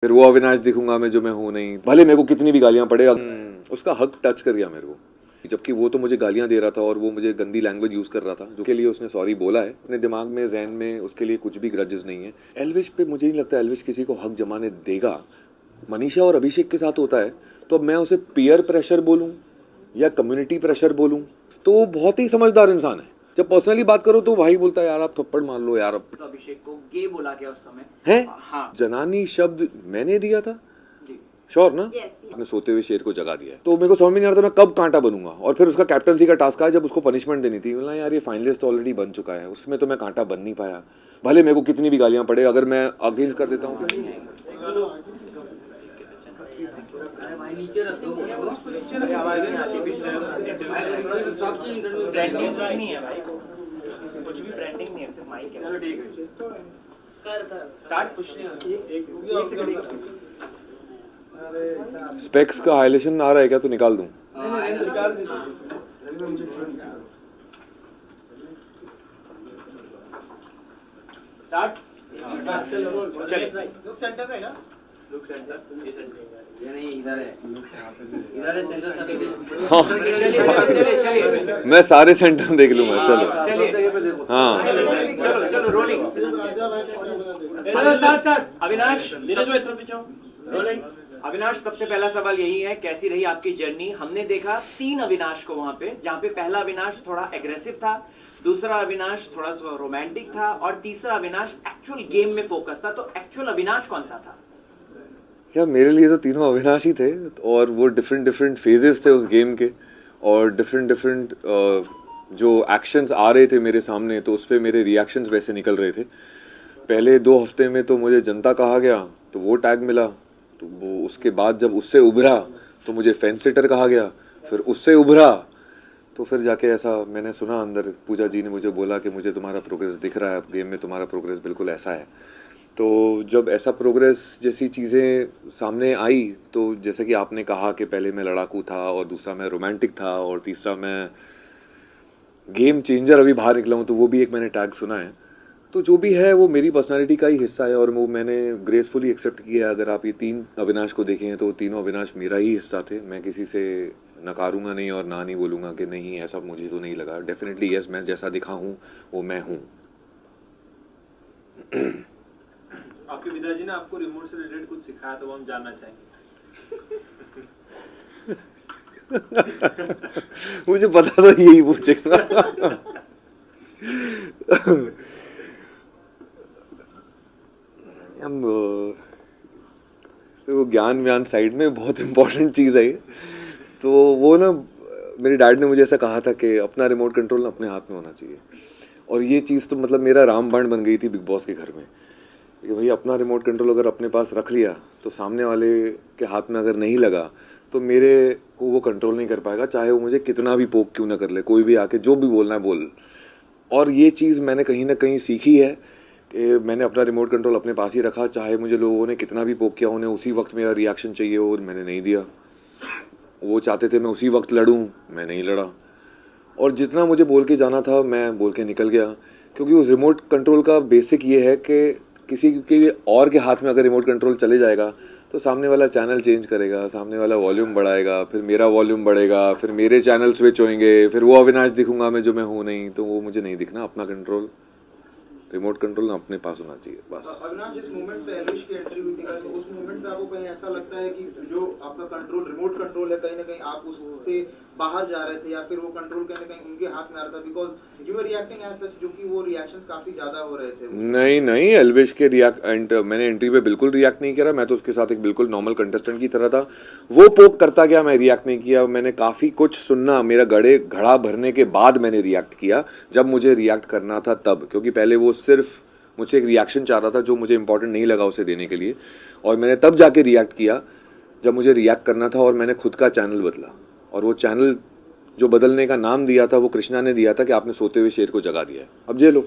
फिर वो अविनाश दिखूंगा मैं जो मैं हूं नहीं, भले मेरे को कितनी भी गालियां पड़े। उसका हक टच कर गया मेरे को, जबकि वो तो मुझे गालियां दे रहा था और वो मुझे गंदी लैंग्वेज यूज कर रहा था, जो के लिए उसने सॉरी बोला है। अपने दिमाग में जहन में उसके लिए कुछ भी ग्रजेस नहीं है। एल्विश पे मुझे नहीं लगता एल्विश किसी को हक जमाने देगा। मनीषा और अभिषेक के साथ होता है तो अब मैं उसे पीयर प्रेशर बोलूं या कम्युनिटी प्रेशर बोलूं, तो वो बहुत ही समझदार इंसान है। जब पर्सनली बात करो तो भाई बोलता है यार आप थप्पड़ मार लो यार। तो अभिषेक को गे बोला गया उस समय है हाँ। जनानी शब्द मैंने दिया था जी श्योर ना? अपने सोते हुए शेर को जगा दिया है। तो मेरे को समझ में नहीं आ रहा था मैं कब कांटा बनूंगा। और फिर उसका कैप्टनसी का टास्क आया जब उसको पनिशमेंट देनी थी। बोला यार ये फाइनलिस्ट ऑलरेडी बन चुका है, उसमें तो मैं कांटा बन नहीं पाया। भले मेरे को कितनी भी गालियां पड़े, अगर मैं अगेंस्ट कर देता हूँ नीचे रख दो। ब्रांडिंग कुछ नहीं है भाई, कुछ भी ब्रांडिंग नहीं है, सिर्फ माइक है। चलो ठीक है, कर स्टार्ट। कुछ नहीं, एक सेकंड। स्पेक्स का हाइलाइटेशन आ रहा है क्या? तो निकाल दूं? स्टार्ट। चलिए लुक सेंटर पे ना, लुक सेंटर, ये सेंटर ये नहीं इधर है, इधर है सेंटर सभी के। चलिए मैं सारे सेंटर देख लूंगा। चलो चलिए हाँ चलो rolling. Start. Avinash rolling. Avinash, सबसे पहला सवाल यही है, कैसी रही आपकी जर्नी? हमने देखा 3 अविनाश को वहां पे, जहां पे पहला अविनाश थोड़ा एग्रेसिव था, दूसरा अविनाश थोड़ा सा रोमांटिक था और तीसरा अविनाश एक्चुअल गेम में फोकस था। तो एक्चुअल अविनाश कौन सा था? यार मेरे लिए तो तीनों अविनाश ही थे और वो डिफरेंट फेजेस थे उस गेम के और डिफरेंट जो एक्शंस आ रहे थे मेरे सामने, तो उस पर मेरे रिएक्शंस वैसे निकल रहे थे। पहले 2 हफ्ते में तो मुझे जनता कहा गया तो वो टैग मिला, तो वो उसके बाद जब उससे उभरा तो मुझे फेंस सिटर कहा गया, फिर उससे उभरा तो फिर जाके ऐसा मैंने सुना अंदर पूजा जी ने मुझे बोला कि मुझे तुम्हारा प्रोग्रेस दिख रहा है, गेम में तुम्हारा प्रोग्रेस बिल्कुल ऐसा है। तो जब ऐसा प्रोग्रेस जैसी चीज़ें सामने आई तो जैसे कि आपने कहा कि पहले मैं लड़ाकू था और दूसरा मैं रोमांटिक था और तीसरा मैं गेम चेंजर अभी बाहर निकला हूँ, तो वो भी एक मैंने टैग सुना है। तो जो भी है वो मेरी पर्सनालिटी का ही हिस्सा है और वो मैंने ग्रेसफुली एक्सेप्ट किया है। अगर आप ये 3 अविनाश को देखें तो तीनों अविनाश मेरा ही हिस्सा थे। मैं किसी से नकारूंगा नहीं और ना नहीं बोलूँगा कि नहीं ऐसा मुझे तो नहीं लगा। डेफिनेटली यस, मैं जैसा दिखा हूँ वो मैं हूँ। आपके पिताजी ने आपको रिमोट से रिलेटेड कुछ सिखाया तो वो हम जानना चाहेंगे। मुझे पता था यही पूछेगा। हम वो ज्ञान साइड में बहुत इम्पोर्टेंट चीज़ है ये। तो वो ना मेरे डैड ने मुझे ऐसा कहा था कि अपना रिमोट कंट्रोल ना अपने हाथ में होना चाहिए। और ये चीज़ तो मतलब मेरा रामबाण बन गई थी बिग बॉस के घर में कि भाई अपना रिमोट कंट्रोल अगर अपने पास रख लिया तो सामने वाले के हाथ में अगर नहीं लगा तो मेरे को वो कंट्रोल नहीं कर पाएगा, चाहे वो मुझे कितना भी पोक क्यों ना कर ले, कोई भी आके जो भी बोलना है बोल। और ये चीज़ मैंने कहीं ना कहीं सीखी है कि मैंने अपना रिमोट कंट्रोल अपने पास ही रखा, चाहे मुझे लोगों ने कितना भी पोक किया, उन्हें उसी वक्त मेरा रिएक्शन चाहिए और मैंने नहीं दिया। वो चाहते थे मैं उसी वक्त लड़ूं, मैं नहीं लड़ा। और जितना मुझे बोल के जाना था मैं बोल के निकल गया, क्योंकि उस रिमोट कंट्रोल का बेसिक ये है कि किसी के और के हाथ में अगर रिमोट कंट्रोल चले जाएगा तो सामने वाला चैनल चेंज करेगा, सामने वाला वॉल्यूम बढ़ाएगा, फिर मेरा वॉल्यूम बढ़ेगा, फिर मेरे चैनल स्विच होंगे, फिर वो अविनाश दिखूंगा मैं जो मैं हूँ नहीं, तो वो मुझे नहीं दिखना। अपना कंट्रोल, रिमोट कंट्रोल ना अपने पास होना चाहिए बस। अविनाश, जिस मोमेंट पे एल्विश की एंट्री हुई थी तो उस मोमेंट पे आपको कहीं ऐसा लगता है कि जो आपका कंट्रोल रिमोट कंट्रोल है कहीं ना कहीं आप उससे बाहर जा रहे थे या फिर वो कंट्रोल कहीं ना कहीं उनके हाथ में आ रहा था, because you were reacting as such, जो कि वो रिएक्शंस काफी ज्यादा हो रहे थे? नहीं एल्विश के मैंने एंट्री पे बिल्कुल रिएक्ट नहीं किया। मैं तो उसके साथ एक बिल्कुल नॉर्मल कंटेस्टेंट की तरह था। वो पोक करता गया, मैं रिएक्ट नहीं किया। मैंने काफ़ी कुछ सुनना, मेरा घड़ा भरने के बाद मैंने रिएक्ट किया, जब मुझे रिएक्ट करना था तब, क्योंकि पहले वो सिर्फ मुझसे एक रिएक्शन चाह रहा था जो मुझे इंपॉर्टेंट नहीं लगा उसे देने के लिए। और मैंने तब जाके रिएक्ट किया जब मुझे रिएक्ट करना था और मैंने खुद का चैनल बदला। और वो चैनल जो बदलने का नाम दिया था वो कृष्णा ने दिया था कि आपने सोते हुए शेर को जगा दिया है, अब जेलो।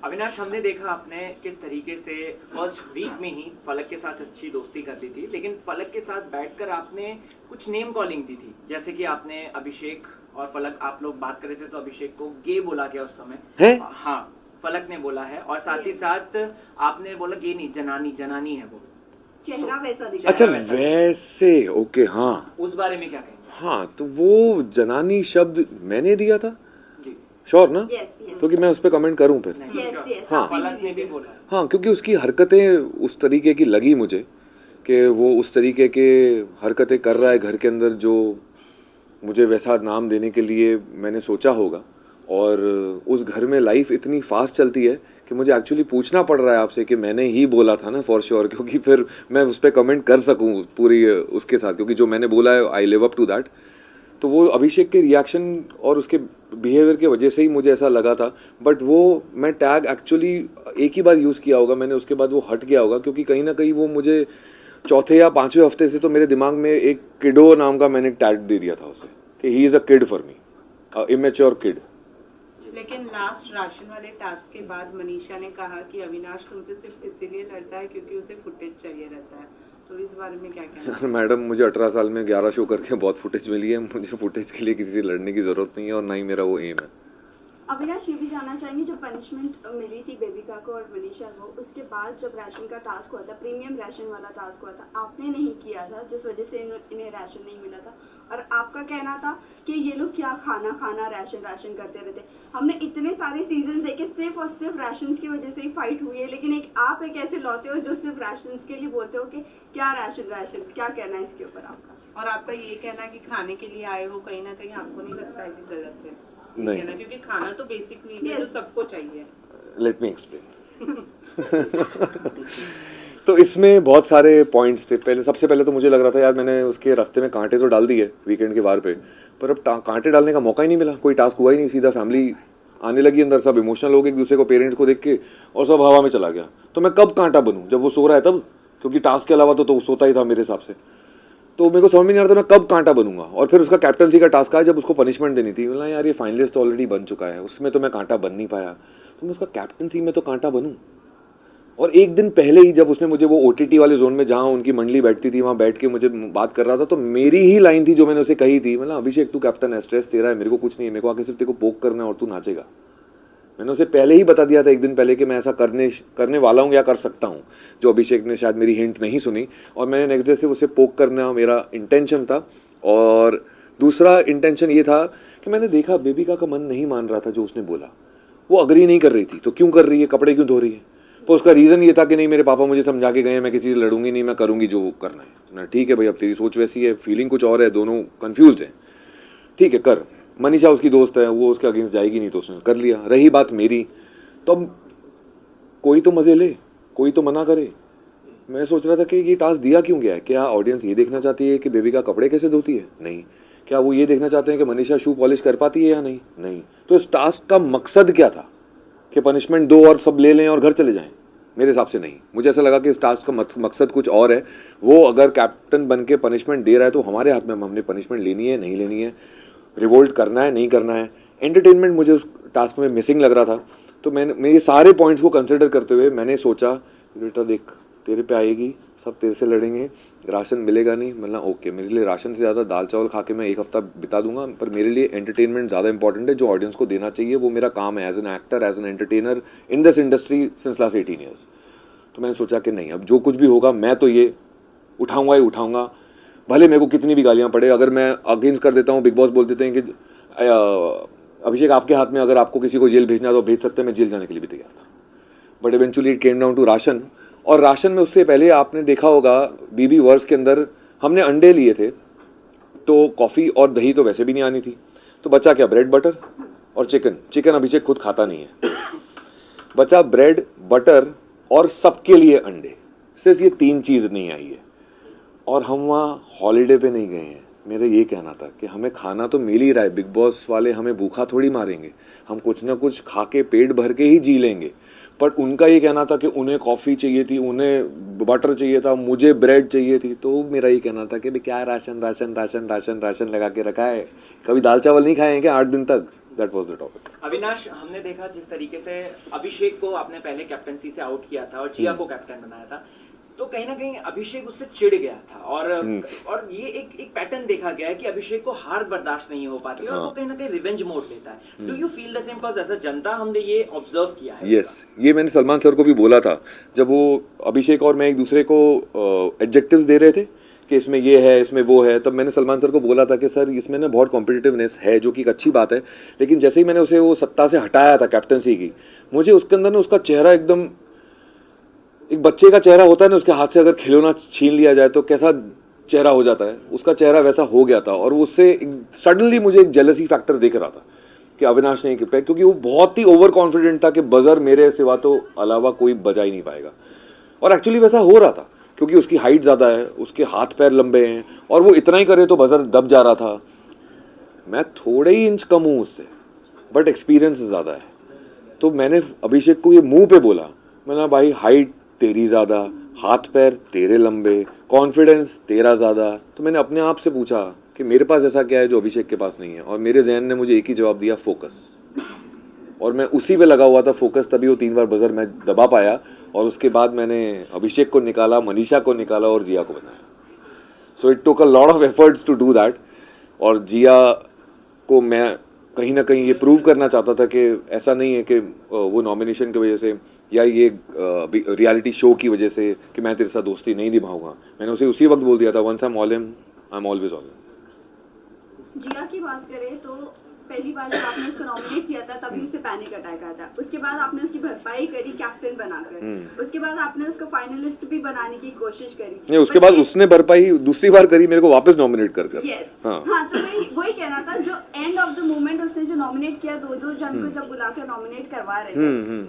अविनाश, हमने देखा आपने किस तरीके से फर्स्ट वीक में ही फलक के साथ अच्छी दोस्ती कर ली थी, लेकिन फलक के साथ बैठकर आपने कुछ नेम कॉलिंग दी थी, जैसे कि आपने अभिषेक और फलक, आप लोग बात कर रहे थे तो अभिषेक को गे बोला गया उस समय है? हाँ, फलक ने बोला है। और साथ ही साथ आपने बोला गे नहीं, जनानी है वो। चेहरा वैसा दिखा अच्छा रहा है। वैसे ओके हाँ उस बारे में क्या कहेंगे? हाँ तो वो जनानी शब्द मैंने दिया था जी श्योर ना यस यस क्योंकि मैं उस पर कमेंट करूं फिर नहीं, Yes, sure. yes, हाँ। फलक ने भी बोला है। हाँ क्योंकि उसकी हरकतें उस तरीके की लगी मुझे कि वो उस तरीके के हरकतें कर रहा है घर के अंदर जो मुझे वैसा नाम देने के लिए मैंने सोचा होगा और उस घर में लाइफ इतनी फास्ट चलती है कि मुझे एक्चुअली पूछना पड़ रहा है आपसे कि मैंने ही बोला था ना फॉर श्योर क्योंकि फिर मैं उस पर कमेंट कर सकूं पूरी उसके साथ क्योंकि जो मैंने बोला है I live up to that तो वो अभिषेक के रिएक्शन और उसके बिहेवियर की वजह से ही मुझे ऐसा लगा था बट वो मैं टैग एक्चुअली एक ही बार यूज़ किया होगा मैंने उसके बाद वो हट गया होगा क्योंकि कहीं ना कहीं वो मुझे चौथे या पाँचवें हफ्ते से तो मेरे दिमाग में एक किडो नाम का मैंने टैग दे दिया था उसे कि he is a kid for me immature kid लेकिन लास्ट राशन वाले टास्क के बाद मनीषा ने कहा कि अविनाश तुमसे सिर्फ इसीलिए लड़ता है क्योंकि उसे फुटेज चाहिए रहता है तो इस बारे में क्या कहना है? मैडम मुझे 18 साल में 11 शो करके बहुत फुटेज मिली है मुझे फुटेज के लिए किसी से लड़ने की ज़रूरत नहीं है और ना ही मेरा वो एम है अविनाश ये भी जानना चाहेंगे जब पनिशमेंट मिली थी बेबिका को और मनीषा को उसके बाद जब राशन का टास्क हुआ था प्रीमियम राशन वाला टास्क हुआ था आपने नहीं किया था जिस वजह से इन्हें राशन नहीं मिला था और आपका कहना था कि ये लोग क्या खाना खाना राशन राशन करते रहते हमने इतने सारे सीजन देखे सिर्फ और सिर्फ राशन की वजह से ही फाइट हुई है लेकिन आप एक ऐसे लौते हो जो सिर्फ राशन के लिए बोलते हो कि क्या राशन राशन क्या कहना है इसके ऊपर आपका और आपका ये कहना कि खाने के लिए आए हो कहीं ना कहीं आपको नहीं लगता है कि गलत है नहीं। कहना क्योंकि खाना तो बेसिक नीड है जो सबको चाहिए लेट मी एक्सप्लेन तो इसमें बहुत सारे पॉइंट्स थे पहले सबसे पहले तो मुझे लग रहा था यार मैंने उसके रास्ते में कांटे तो डाल दिए वीकेंड के बार पे पर अब कांटे डालने का मौका ही नहीं मिला कोई टास्क हुआ ही नहीं सीधा फैमिली आने लगी अंदर सब इमोशनल हो गए एक दूसरे को पेरेंट्स को देख के और सब हवा में चला गया तो मैं कब कांटा बनूं जब वो सो रहा है तब क्योंकि टास्क के अलावा तो वो सोता ही था मेरे हिसाब से तो मेरे को समझ में नहीं आ रहा था मैं कब कांटा बनूंगा और फिर उसका कैप्टनसी का टास्क आया जब उसको पनिशमेंट देनी थी बोला यार ये फाइनलिस्ट तो ऑलरेडी बन चुका है उसमें तो मैं कांटा बन नहीं पाया तो मैं उसका कैप्टनसी में तो कांटा बनूं और एक दिन पहले ही जब उसने मुझे वो OTT वाले जोन में जहाँ उनकी मंडली बैठती थी वहाँ बैठ के मुझे बात कर रहा था तो मेरी ही लाइन थी जो मैंने उसे कही थी मतलब अभिषेक तू कैप्टन है स्ट्रेस तेरा है मेरे को कुछ नहीं है मेरे को आके सिर्फ तेरे को पोक करना है और तू नाचेगा मैंने उसे पहले ही बता दिया था एक दिन पहले कि मैं ऐसा करने वाला हूँ या कर सकता हूँ जो अभिषेक ने शायद मेरी हिंट नहीं सुनी और मैंने नेक्स्ट डे से उसे पोक करना मेरा इंटेंशन था और दूसरा इंटेंशन ये था कि मैंने देखा बेबिका का मन नहीं मान रहा था जो उसने बोला वो अग्री नहीं कर रही थी तो क्यों कर रही है कपड़े क्यों धो रही है तो उसका रीज़न ये था कि नहीं मेरे पापा मुझे समझा के गए मैं किसी से लड़ूंगी नहीं मैं करूँगी जो करना है ना ठीक है भाई अब तेरी सोच वैसी है फीलिंग कुछ और है दोनों कन्फ्यूज्ड हैं ठीक है कर मनीषा उसकी दोस्त है वो उसके अगेंस्ट जाएगी नहीं तो उसने कर लिया रही बात मेरी तो अब कोई तो मज़े ले कोई तो मना करे मैं सोच रहा था कि ये टास्क दिया क्यों गया है क्या ऑडियंस ये देखना चाहती है कि बेबिका कपड़े कैसे धोती है नहीं क्या वो ये देखना चाहते हैं कि मनीषा शू पॉलिश कर पाती है या नहीं नहीं तो इस टास्क का मकसद क्या था कि पनिशमेंट दो और सब ले लें और घर चले जाएं मेरे हिसाब से नहीं मुझे ऐसा लगा कि इस टास्क का मकसद कुछ और है वो अगर कैप्टन बन के पनिशमेंट दे रहा है तो हमारे हाथ में हमने पनिशमेंट लेनी है नहीं लेनी है रिवोल्ट करना है नहीं करना है एंटरटेनमेंट मुझे उस टास्क में मिसिंग लग रहा था तो मैंने मेरे सारे पॉइंट्स को कंसिडर करते हुए मैंने सोचा बेटा देख तेरे पे आएगी सब तेरे से लड़ेंगे राशन मिलेगा नहीं मतलब ओके मेरे लिए राशन से ज़्यादा दाल चावल खा के मैं एक हफ्ता बिता दूंगा पर मेरे लिए एंटरटेनमेंट ज़्यादा इंपॉर्टेंट है जो ऑडियंस को देना चाहिए वो मेरा काम है as an actor as an entertainer in this industry since last 18 years तो मैंने सोचा कि नहीं अब जो कुछ भी होगा मैं तो ये उठाऊंगा ही उठाऊंगा भले मेरे को कितनी भी गालियाँ पड़े अगर मैं अगेंस्ट कर देता हूँ बिग बॉस बोल देते हैं कि अभिषेक आपके हाथ में अगर आपको किसी को जेल भेजना तो भेज सकते हैं मैं जेल जाने के लिए भी तैयार था but eventually it came down to ration और राशन में उससे पहले आपने देखा होगा बीबी वर्स के अंदर हमने अंडे लिए थे तो कॉफ़ी और दही तो वैसे भी नहीं आनी थी तो बचा क्या ब्रेड बटर और चिकन अभिषेक खुद खाता नहीं है बचा ब्रेड बटर और सबके लिए अंडे सिर्फ ये 3 चीज़ नहीं आई है और हम वहाँ हॉलीडे पे नहीं गए हैं मेरा ये कहना था कि हमें खाना तो मिल ही रहा है बिग बॉस वाले हमें भूखा थोड़ी मारेंगे हम कुछ ना कुछ खा के पेट भर के ही जी लेंगे बट उनका ये कहना था कि उन्हें कॉफ़ी चाहिए थी उन्हें बटर चाहिए था मुझे ब्रेड चाहिए थी तो मेरा ये कहना था कि भाई क्या ration ration ration ration ration लगा के रखा है कभी दाल चावल नहीं खाए हैं क्या 8 दिन तक that was the topic Avinash हमने देखा जिस तरीके से अभिषेक को आपने पहले कैप्टनसी से आउट किया था और जिया को कैप्टन बनाया था तो कहीं ना कहीं अभिषेक उससे चिढ़ गया था और ये एक पैटर्न देखा गया है कि अभिषेक को हार बर्दाश्त नहीं हो पाती और वो कहीं ना कहीं रिवेंज मोड लेता है do you feel the same because as a जनता हमने ये ऑब्जर्व किया है यस ये मैंने सलमान सर को भी बोला था जब वो अभिषेक और मैं एक दूसरे को एडजेक्टिव्स दे रहे थे कि इसमें ये है इसमें वो है, तब मैंने सलमान सर को बोला था कि सर इसमें ना बहुत कॉम्पिटिटिवनेस है, जो कि एक अच्छी बात है, लेकिन जैसे ही मैंने उसे वो सत्ता से हटाया था कैप्टनसी की, मुझे उसके अंदर ना उसका चेहरा एकदम, एक बच्चे का चेहरा होता है ना, उसके हाथ से अगर खिलौना छीन लिया जाए तो कैसा चेहरा हो जाता है, उसका चेहरा वैसा हो गया था। और उससे सडनली मुझे एक जेलसी फैक्टर दिख रहा था कि अविनाश नहीं पे, क्योंकि वो बहुत ही ओवर कॉन्फिडेंट था कि बजर मेरे सिवा तो अलावा कोई बजा ही नहीं पाएगा। और एक्चुअली वैसा हो रहा था क्योंकि उसकी हाइट ज़्यादा है, उसके हाथ पैर लंबे हैं, और वो इतना ही करे तो बजर दब जा रहा था। मैं थोड़े ही इंच कम हूँ उससे, बट एक्सपीरियंस ज़्यादा है। तो मैंने अभिषेक को ये मुंह पे बोला, मैंने भाई हाइट तेरी ज़्यादा, हाथ पैर तेरे लंबे, कॉन्फिडेंस तेरा ज़्यादा। तो मैंने अपने आप से पूछा कि मेरे पास ऐसा क्या है जो अभिषेक के पास नहीं है, और मेरे जहन ने मुझे एक ही जवाब दिया, फोकस। और मैं उसी पे लगा हुआ था, फोकस, तभी वो 3 बार बजर मैं दबा पाया। और उसके बाद मैंने अभिषेक को निकाला, मनीषा को निकाला और जिया को बनाया। So it took a lot of efforts to do that. और जिया को मैं कहीं ना कहीं ये प्रूव करना चाहता था कि ऐसा नहीं है कि वो नॉमिनेशन की वजह से या ये रियलिटी शो की वजह से कि मैं तेरे साथ दोस्ती नहीं निभाऊंगा। मैंने उसे उसी वक्त बोल दिया था, once I am all in, I am always all in. Jiya की बात करें तो पहली बार जब आपने उसको नॉमिनेट किया था तभी उसे पैनिक अटैक आया था। उसके बाद आपने उसकी भरपाई करी कैप्टन बनाकर। उसके बाद आपने उसको फाइनलिस्ट भी बनाने की कोशिश करी। नहीं, उसके बाद उसने भरपाई दूसरी बार करी, मेरे को वापस नॉमिनेट कर। यस, हाँ, तो वही कहना था, जो एंड ऑफ द मोमेंट उसने जो नॉमिनेट किया, 2-2 जन को जब बुलाकर नॉमिनेट करवा रहे थे,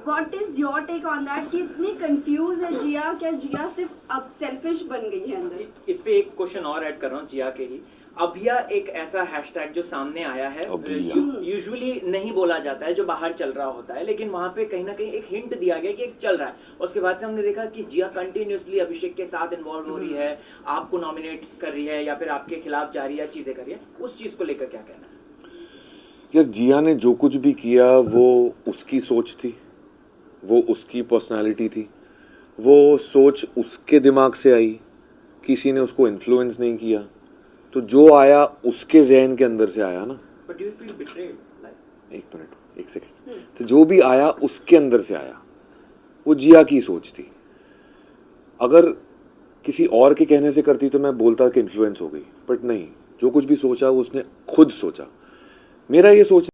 what is your take on that कि इतनी कंफ्यूज है जिया? क्या जिया सिर्फ अब सेल्फिश बन गई है अंदर? इस पे एक क्वेश्चन और ऐड कर रहा हूँ जिया के ही। अभिया एक ऐसा हैशटैग जो सामने आया है, यूजुअली नहीं बोला जाता है, जो बाहर चल रहा होता है, लेकिन वहां पे कहीं ना कहीं एक हिंट दिया गया कि एक चल रहा है। उसके बाद से हमने देखा कि जिया कंटिन्यूअसली अभिषेक के साथ इन्वॉल्व हो रही है, आपको नॉमिनेट कर रही है या फिर आपके खिलाफ जा रही है, चीजें कर रही है। उस चीज को लेकर क्या कहना है? यार, जिया ने जो कुछ भी किया वो उसकी सोच थी, वो उसकी पर्सनालिटी थी, वो सोच उसके दिमाग से आई, किसी ने उसको इन्फ्लुएंस नहीं किया। तो जो आया उसके जहन के अंदर से आया ना। But do you feel betrayed? एक मिनट, एक सेकंड। तो जो भी आया उसके अंदर से आया, वो जिया की सोच थी। अगर किसी और के कहने से करती तो मैं बोलता कि इन्फ्लुएंस हो गई, बट नहीं, जो कुछ भी सोचा वो उसने खुद सोचा। मेरा ये सोच